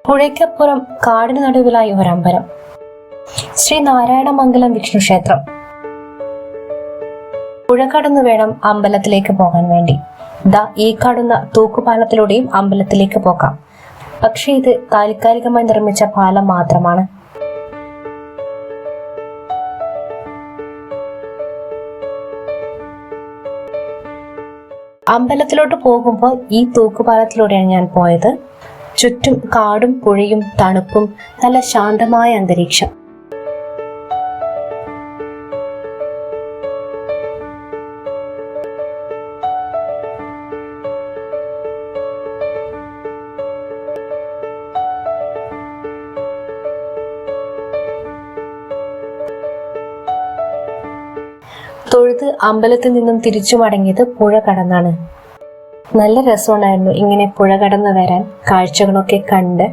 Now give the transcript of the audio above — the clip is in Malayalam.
പുഴയ്ക്കപ്പുറം കാടിന് നടുവിലായി ഒരമ്പലം. ശ്രീ നാരായണമംഗലം വിഷ്ണു ക്ഷേത്രം. പുഴ കടന്നു വേണം അമ്പലത്തിലേക്ക് പോകാൻ വേണ്ടി. ഈ കാണുന്ന തൂക്കുപാലത്തിലൂടെയും അമ്പലത്തിലേക്ക് പോകാം. പക്ഷെ ഇത് താൽക്കാലികമായി നിർമ്മിച്ച പാലം മാത്രമാണ്. അമ്പലത്തിലോട്ട് പോകുമ്പോൾ ഈ തൂക്കുപാലത്തിലൂടെയാണ് ഞാൻ പോയത്. ചുറ്റും കാടും പുഴയും തണുപ്പും നല്ല ശാന്തമായ അന്തരീക്ഷം. തൊഴുത് അമ്പലത്തിൽ നിന്നും തിരിച്ചു മടങ്ങിയത് പുഴ കടന്നാണ്. നല്ല രസമുണ്ടായിരുന്നു ഇങ്ങനെ പുഴ കടന്നു വരാൻ, കാഴ്ചകളൊക്കെ കണ്ട്.